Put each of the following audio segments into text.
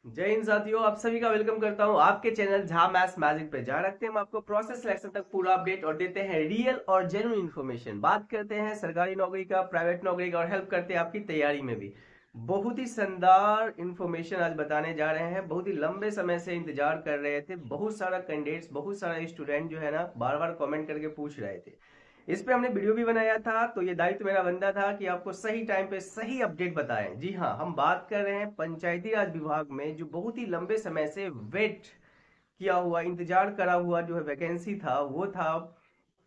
जय हिंद साथियों, आप सभी का वेलकम करता हूं आपके चैनल झा मैथ्स मैजिक पे। जहां रखते हैं हम आपको प्रोसेस सिलेक्शन तक पूरा अपडेट और देते हैं रियल और जेन्युइन इन्फॉर्मेशन। बात करते हैं सरकारी नौकरी का, प्राइवेट नौकरी का और हेल्प करते हैं आपकी तैयारी में भी। बहुत ही शानदार इन्फॉर्मेशन आज बताने जा रहे हैं। बहुत ही लंबे समय से इंतजार कर रहे थे। बहुत सारा कैंडिडेट्स, बहुत सारा स्टूडेंट जो है ना बार बार कॉमेंट करके पूछ रहे थे। इस पे हमने वीडियो भी बनाया था, तो ये दायित्व मेरा बनता था कि आपको सही टाइम पे सही अपडेट बताएं। जी हाँ, हम बात कर रहे हैं पंचायती राज विभाग में जो बहुत ही लंबे समय से वेट किया हुआ, इंतजार करा हुआ जो है वैकेंसी था, वो था,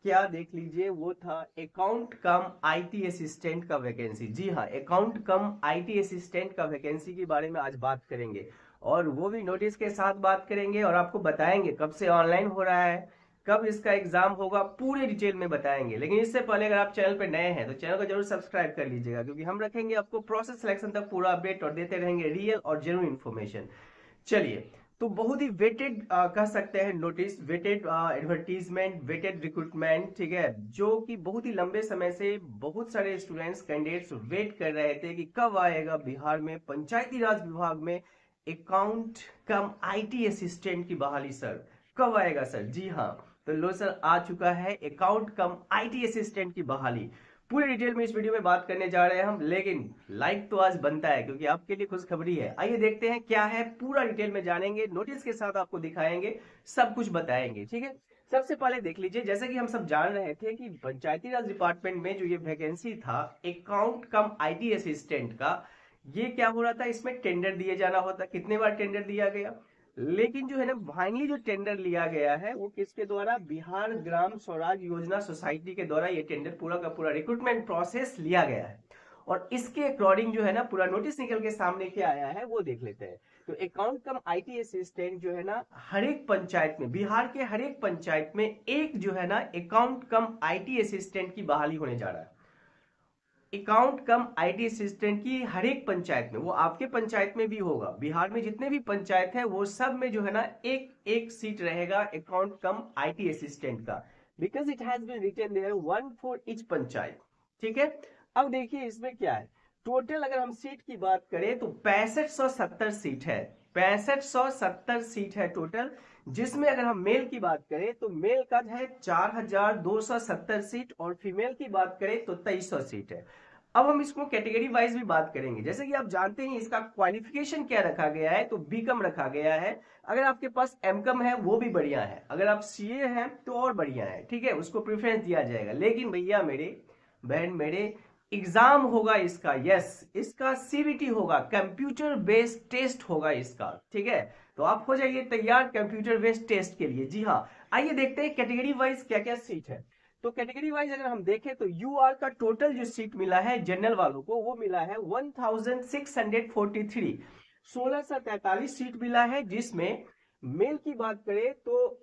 क्या देख लीजिए, वो था अकाउंट कम आईटी असिस्टेंट का वैकेंसी। जी हाँ, अकाउंट कम आईटी असिस्टेंट का वैकेंसी के बारे में आज बात करेंगे, और वो भी नोटिस के साथ बात करेंगे और आपको बताएंगे कब से ऑनलाइन हो रहा है, कब इसका एग्जाम होगा, पूरे डिटेल में बताएंगे। लेकिन इससे पहले अगर आप चैनल पर नए हैं तो चैनल को जरूर सब्सक्राइब कर लीजिएगा, क्योंकि हम रखेंगे आपको प्रोसेस सिलेक्शन तक पूरा अपडेट और देते रहेंगे रियल और जेन्युइन इन्फॉर्मेशन। चलिए, तो बहुत ही वेटेड कह सकते हैं नोटिस, वेटेड एडवर्टीजमेंट, वेटेड रिक्रूटमेंट, ठीक है, जो कि बहुत ही लंबे समय से बहुत सारे स्टूडेंट्स कैंडिडेट्स वेट कर रहे थे कि कब आएगा बिहार में पंचायती राज विभाग में अकाउंट कम आईटी असिस्टेंट की बहाली सर, कब आएगा सर। जी हाँ, तो लो सर, आ चुका है अकाउंट कम आईटी असिस्टेंट की बहाली। पूरे डिटेल में इस वीडियो में बात करने जा रहे हैं हम, लेकिन लाइक तो आज बनता है क्योंकि आपके लिए खुशखबरी है। आइए देखते हैं क्या है, पूरा डिटेल में जानेंगे, नोटिस के साथ आपको दिखाएंगे, सब कुछ बताएंगे। ठीक है, सबसे पहले देख लीजिए, जैसे कि हम सब जान रहे थे कि पंचायती राज डिपार्टमेंट में जो ये वैकेंसी था अकाउंट कम आईटी असिस्टेंट का, ये क्या हो रहा था, इसमें टेंडर दिए जाना होता। कितने बार टेंडर दिया गया, लेकिन जो है ना फाइनली जो टेंडर लिया गया है वो किसके द्वारा, बिहार ग्राम स्वराज योजना सोसाइटी के द्वारा ये टेंडर पूरा का पूरा रिक्रूटमेंट प्रोसेस लिया गया है। और इसके अकॉर्डिंग जो है ना पूरा नोटिस निकल के सामने क्या आया है वो देख लेते हैं। तो अकाउंट कम आईटी असिस्टेंट जो है ना हर एक पंचायत में, बिहार के हर एक पंचायत में एक जो है ना अकाउंट कम आईटी असिस्टेंट की बहाली होने जा रहा है। अकाउंट कम आईटी असिस्टेंट की हर एक पंचायत में, वो आपके पंचायत में भी होगा, बिहार में जितने भी पंचायत है वो सब में जो है ना एक एक सीट रहेगा अकाउंट कम आईटी असिस्टेंट का, because it has been written there one for each panchayat. ठीक है, अब देखिए इसमें क्या है, टोटल अगर हम सीट की बात करें तो 6570 सीट है। 6570 सीट है टोटल, जिसमें अगर हम मेल की बात करें तो मेल का है 4270 सीट, और फीमेल की बात करें तो 2300 सीट है। अब हम इसको कैटेगरी वाइज भी बात करेंगे। जैसे कि आप जानते हैं इसका क्वालिफिकेशन क्या रखा गया है, तो बीकॉम रखा गया है। अगर आपके पास एमकॉम है वो भी बढ़िया है, अगर आप सीए हैं तो और बढ़िया है, ठीक है, उसको प्रेफरेंस दिया जाएगा। लेकिन भैया मेरे, बहन मेरे, एग्जाम होगा इसका, यस, इसका सीबीटी होगा, कंप्यूटर बेस्ड टेस्ट होगा इसका। ठीक है, तो आप हो जाइए तैयार कंप्यूटर बेस्ड टेस्ट के लिए। जी हाँ, आइए देखते हैं कैटेगरी वाइज क्या क्या सीट है। तो कैटेगरी वाइज अगर हम देखें तो यूआर का टोटल जो सीट मिला है जनरल वालों को वो मिला है 1643, 1643 सीट मिला है, जिसमें मेल की बात करें तो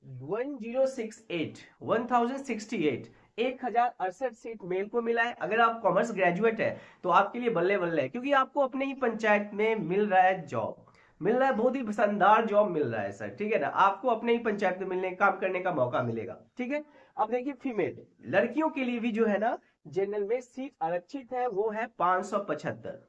1068, 1068, 1068 सीट मेल को मिला है। अगर आप कॉमर्स ग्रेजुएट है तो आपके लिए बल्ले बल्ले है, क्योंकि आपको अपने ही पंचायत में मिल रहा है जॉब, मिल रहा है, बहुत ही शानदार जॉब मिल रहा है सर। ठीक है ना, आपको अपने ही पंचायत में मिलने काम करने का मौका मिलेगा। ठीक है, अब देखिए फीमेल लड़कियों के लिए भी जो है ना जनरल में सीट आरक्षित है, वो है 575।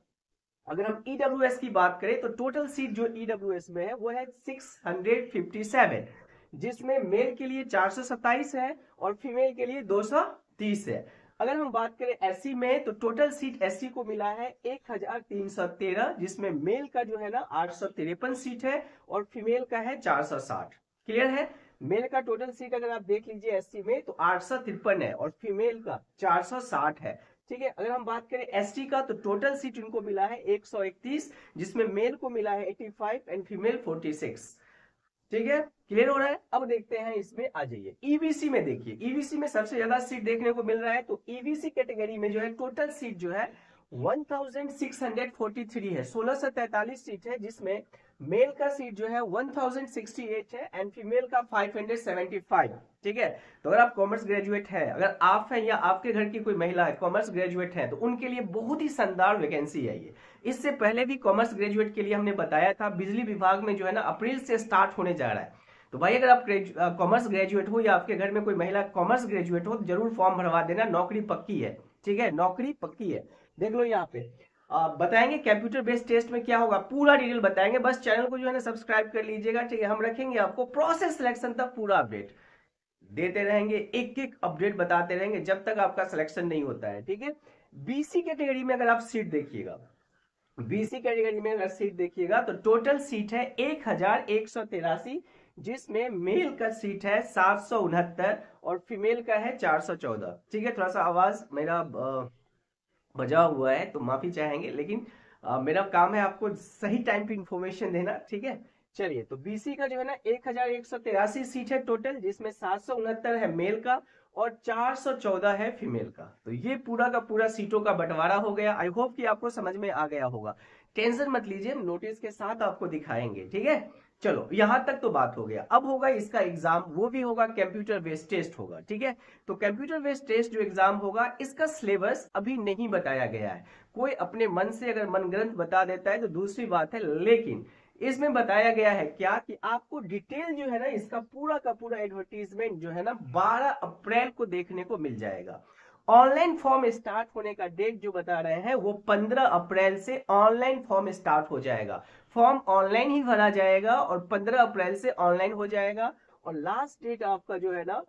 अगर हम ईडब्ल्यूएस की बात करें तो टोटल सीट जो ईडब्ल्यूएस में है वो है 657, जिसमें मेल के लिए 427 है और फीमेल के लिए 230 है। अगर हम बात करें एससी में तो टोटल सीट एससी को मिला है 1313, जिसमें मेल का जो है ना 853 सीट है और फीमेल का है 460। क्लियर है, मेल का टोटल सीट अगर आप देख लीजिए एससी में तो 853 है और फीमेल का 460 है। ठीक है, अगर हम बात करें एसटी का तो टोटल सीट इनको मिला है 131, जिसमें मेल को मिला है 85 एंड फीमेल 46। ठीक है, क्लियर हो रहा है। अब देखते हैं इसमें आ जाइए ईबीसी में। देखिए ईबीसी में सबसे ज्यादा सीट देखने को मिल रहा है, तो ईबीसी कैटेगरी में जो है टोटल सीट जो है 1643 है, 1643 सीट है, जिसमें मेल का सीट जो है 1068 है एंड फीमेल का 575। ठीक है, तो अगर आप कॉमर्स ग्रेजुएट है, अगर आप हैं या आपके घर की कोई महिला है कॉमर्स ग्रेजुएट है, तो उनके लिए बहुत ही शानदार वैकेंसी है ये। इससे पहले भी कॉमर्स ग्रेजुएट के लिए हमने बताया था, बिजली विभाग में जो है ना अप्रैल से स्टार्ट होने जा रहा है। तो भाई अगर आप कॉमर्स ग्रेजुएट हो या आपके घर में कोई महिला कॉमर्स ग्रेजुएट हो तो जरूर फॉर्म भरवा देना, नौकरी पक्की है। ठीक है, नौकरी पक्की है, देख लो यहाँ पे। बताएंगे कंप्यूटर बेस्ड टेस्ट में क्या होगा, पूरा डिटेल बताएंगे। बस चैनल को जो है ना सब्सक्राइब कर लीजिएगा, ठीक है। हम रखेंगे आपको प्रोसेस सिलेक्शन तक पूरा अपडेट देते रहेंगे, एक एक अपडेट बताते रहेंगे जब तक आपका सिलेक्शन नहीं होता है, ठीक है। बीसी कैटेगरी में अगर आप सीट देखिएगा, बीसी कैटेगरी में अगर सीट देखिएगा तो टोटल सीट है 1183, जिसमें मेल का सीट है 769 और फीमेल का है 414, ठीक है। थोड़ा सा आवाज मेरा बजा हुआ है तो माफी चाहेंगे, लेकिन मेरा काम है आपको सही टाइम पे इंफॉर्मेशन देना, ठीक है। चलिए, तो बीसी का जो है ना 1183 सीट है टोटल, जिसमें 769 है मेल का और 414 है फीमेल का। तो ये पूरा का पूरा सीटों का बंटवारा हो गया। आई होप कि आपको समझ में आ गया होगा। टेंशन मत लीजिए, नोटिस के साथ आपको दिखाएंगे, ठीक है। चलो, यहां तक तो बात हो गया। अब होगा इसका एग्जाम, वो भी होगा कंप्यूटर बेस्ड टेस्ट होगा, ठीक है। तो कंप्यूटर बेस्ड टेस्ट जो एग्जाम होगा, इसका सिलेबस अभी नहीं बताया गया है। कोई अपने मन से अगर मनगढ़ंत बता देता है तो दूसरी बात है, लेकिन इसमें बताया गया है क्या कि आपको डिटेल जो है ना, इसका पूरा का पूरा एडवर्टीजमेंट जो है ना 12 अप्रैल को देखने को मिल जाएगा। ऑनलाइन फॉर्म स्टार्ट होने का डेट जो बता रहे हैं वो 15 अप्रैल से ऑनलाइन फॉर्म स्टार्ट हो जाएगा। फॉर्म ऑनलाइन ही भरा जाएगा और 15 अप्रैल से ऑनलाइन हो जाएगा। और लास्ट डेट आपका जो है ना,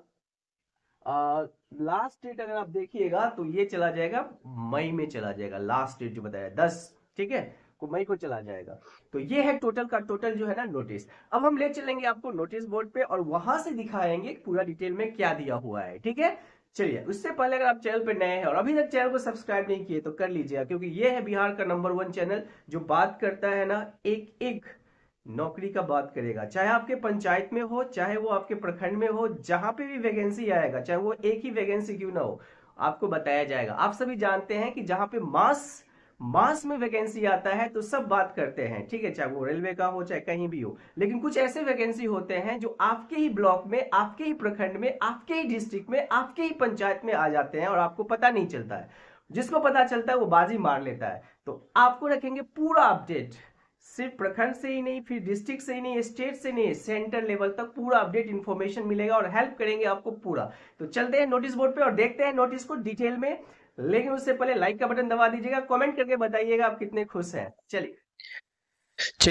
लास्ट डेट अगर आप देखिएगा तो ये चला जाएगा मई में, चला जाएगा लास्ट डेट जो बताया 10, ठीक है, को मई को चला जाएगा। तो ये है टोटल का टोटल जो है ना नोटिस। अब हम ले चलेंगे आपको नोटिस बोर्ड पे और वहां से दिखाएंगे पूरा डिटेल में क्या दिया हुआ है, ठीक है। चलिए, उससे पहले अगर आप चैनल पे नए हैं और अभी तक चैनल को सब्सक्राइब नहीं किए तो कर लीजिएगा, क्योंकि ये है बिहार का नंबर 1 चैनल जो बात करता है ना एक एक नौकरी का बात करेगा। चाहे आपके पंचायत में हो, चाहे वो आपके प्रखंड में हो, जहां पे भी वैकेंसी आएगा, चाहे वो एक ही वैकेंसी क्यों ना हो, आपको बताया जाएगा। आप सभी जानते हैं कि जहां पे मास में वैकेंसी आता है तो सब बात करते हैं, ठीक है, चाहे वो रेलवे का हो चाहे कहीं भी हो। लेकिन कुछ ऐसे वैकेंसी होते हैं जो आपके ही ब्लॉक में, आपके ही प्रखंड में, आपके ही डिस्ट्रिक्ट में, आपके ही पंचायत में आ जाते हैं और आपको पता नहीं चलता है। जिसको पता चलता है वो बाजी मार लेता है। तो आपको रखेंगे पूरा अपडेट, सिर्फ प्रखंड से ही नहीं, फिर डिस्ट्रिक्ट से ही नहीं, स्टेट से नहीं, सेंटर लेवल तक पूरा अपडेट इंफॉर्मेशन मिलेगा और हेल्प करेंगे आपको पूरा। तो चलते हैं नोटिस बोर्ड पे और देखते हैं नोटिस को डिटेल में। लेकिन उससे पहले लाइक का बटन दबा दीजिएगा, कमेंट करके बताइएगा आप कितने खुश हैं। चलिए,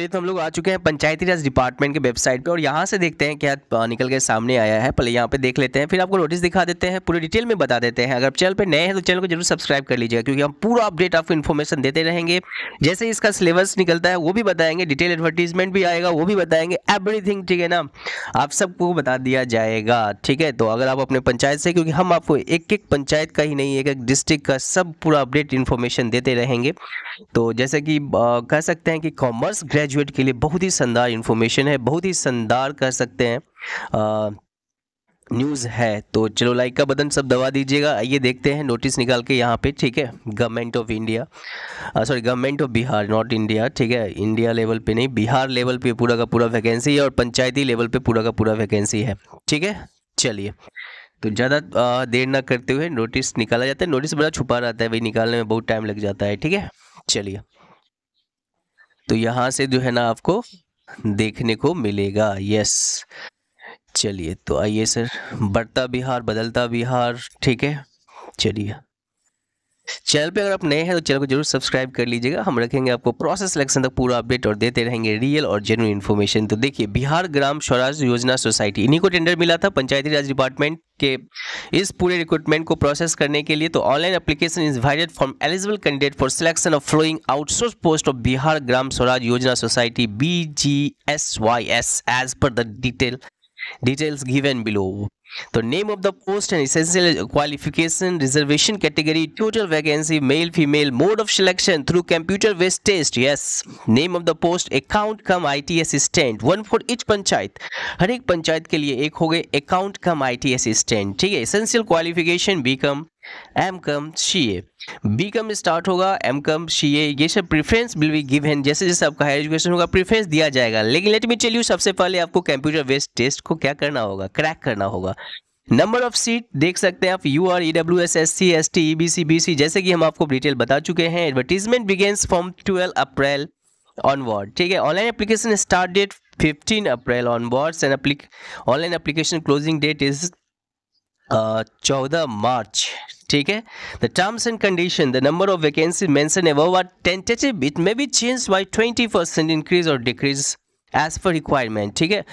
तो हम लोग आ चुके हैं पंचायती राज डिपार्टमेंट के वेबसाइट पे और यहाँ से देखते हैं क्या निकल के सामने आया है। पहले यहाँ पे देख लेते हैं, फिर आपको नोटिस दिखा देते हैं, पूरे डिटेल में बता देते हैं। अगर आप चैनल पे नए हैं तो चैनल को जरूर सब्सक्राइब कर लीजिएगा, क्योंकि हम पूरा अपडेट आपको इन्फॉर्मेशन देते रहेंगे। जैसे इसका सिलेबस निकलता है वो भी बताएंगे, डिटेल एडवर्टीजमेंट भी आएगा वो भी बताएंगे, एवरीथिंग, ठीक है ना, आप सबको बता दिया जाएगा, ठीक है। तो अगर आप अपने पंचायत से, क्योंकि हम आपको एक एक पंचायत का ही नहीं, एक एक डिस्ट्रिक्ट का सब पूरा अपडेट इन्फॉर्मेशन देते रहेंगे। तो जैसे कि कह सकते हैं कि कॉमर्स ग्रेजुएट के लिए बहुत ही शानदार इन्फॉर्मेशन है, बहुत ही शानदार कह सकते हैं न्यूज़ है। तो चलो लाइक का बटन सब दबा दीजिएगा। आइए देखते हैं नोटिस निकाल के यहाँ पे, ठीक है। Government of India, sorry government of Bihar, not India, ठीक है। इंडिया लेवल पे नहीं, बिहार लेवल पे पूरा का पूरा वैकेंसी है और पंचायती लेवल पे पूरा का पूरा वैकेंसी है, ठीक है। चलिए, तो ज़्यादा देर ना करते हुए नोटिस निकाला जाता है। नोटिस बड़ा छुपा रहता है भाई, निकालने में बहुत टाइम लग जाता है, ठीक है। चलिए, तो यहाँ से जो है ना आपको देखने को मिलेगा, यस। चलिए, तो आइए सर, बढ़ता बिहार बदलता बिहार, ठीक है। चलिए, चैनल पे अगर आप नए हैं तो चैनल को जरूर सब्सक्राइब कर लीजिएगा। हम रखेंगे आपको प्रोसेस सिलेक्शन तक पूरा अपडेट और देते रहेंगे रियल और जेन्युइन इन्फॉर्मेशन। तो देखिए, बिहार ग्राम स्वराज योजना सोसाइटी, इन्हीं को टेंडर मिला था पंचायती राज डिपार्टमेंट के इस पूरे रिक्रूटमेंट को प्रोसेस करने के लिए। तो online application is invited from eligible candidate for selection of following outsource post of Bihar Gram Swaraj Yojana society BGSYS as per the details given below. The name of the post and essential qualification, reservation category, total vacancy, male, female, mode of selection through computer based test. Yes, name of the post account cum IT assistant, one for each panchayat, हर एक पंचायत के लिए एक हो गए account cum IT assistant, ठीक है। essential qualification BCom, M.Com, CA, BCom start होगा, M.Com, CA, ये सब प्रेफरेंस विल बी गिवन। जैसे जैसे आपका हायर एजुकेशन होगा प्रेफरेंस दिया जाएगा। लेकिन लेट मी टेल यू, सबसे पहले आपको कंप्यूटर बेस्ड टेस्ट को क्या करना होगा, क्रैक करना होगा। नंबर ऑफ सीट देख सकते हैं आप, UR, EWS, SC, ST, EBC, BC, जैसे कि हम आपको डिटेल बता चुके हैं। Advertisement begins from 12 April onward, ठीक है। Online application start date 15 April onwards and online application closing date is 14 March, ठीक है। The terms and condition, the number of vacancy mention above are tentative, it may be changed by 20% increase और decrease as per requirement, ठीक है।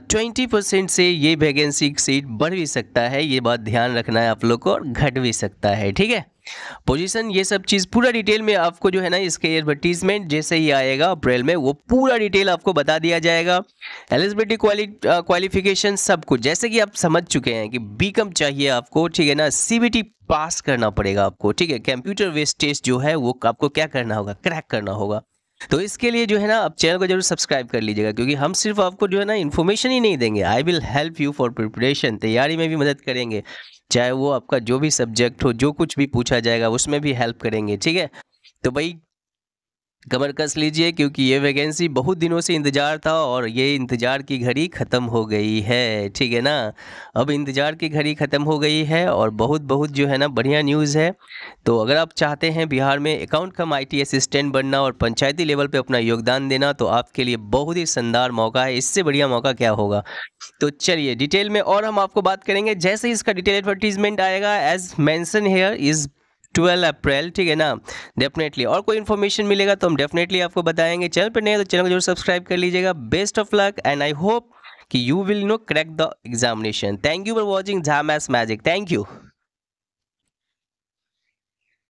20% से ये vacancy seat बढ़ भी सकता है, ये बात ध्यान रखना है आप लोग को, और घट भी सकता है, ठीक है। पोजीशन ये सब चीज़ पूरा डिटेल में आपको जो है ना इसके एडवर्टीजमेंट जैसे ही आएगा अप्रैल में, वो पूरा डिटेल आपको बता दिया जाएगा। एलिजिबिलिटी क्वालिफिकेशन सब कुछ, जैसे कि आप समझ चुके हैं कि बीकॉम चाहिए आपको, ठीक है ना। सीबीटी पास करना पड़ेगा आपको, ठीक है। कंप्यूटर बेस्ड टेस्ट जो है वो आपको क्या करना होगा, क्रैक करना होगा। तो इसके लिए जो है ना आप चैनल को जरूर सब्सक्राइब कर लीजिएगा, क्योंकि हम सिर्फ आपको जो है ना इन्फॉर्मेशन ही नहीं देंगे, I will help you for preparation, तैयारी में भी मदद करेंगे, चाहे वो आपका जो भी सब्जेक्ट हो, जो कुछ भी पूछा जाएगा उसमें भी हेल्प करेंगे, ठीक है। तो भाई कमर कस लीजिए, क्योंकि ये वैकेंसी बहुत दिनों से इंतज़ार था और ये इंतज़ार की घड़ी ख़त्म हो गई है, ठीक है ना। अब इंतज़ार की घड़ी ख़त्म हो गई है और बहुत बहुत जो है ना बढ़िया न्यूज़ है। तो अगर आप चाहते हैं बिहार में अकाउंट कम IT असिस्टेंट बनना और पंचायती लेवल पे अपना योगदान देना, तो आपके लिए बहुत ही शानदार मौका है, इससे बढ़िया मौका क्या होगा। तो चलिए डिटेल में और हम आपको बात करेंगे जैसे ही इसका डिटेल एडवर्टीजमेंट आएगा। एज मेंशन हेयर इज़ 12 अप्रैल, ठीक है ना। डेफिनेटली और कोई इन्फॉर्मेशन मिलेगा तो हम डेफिनेटली आपको बताएंगे। चैनल पर नए हैं तो चैनल को जरूर सब्सक्राइब कर लीजिएगा। Best of luck and I hope कि you will crack the examination. Thank you for watching Jha maths magic. Thank you.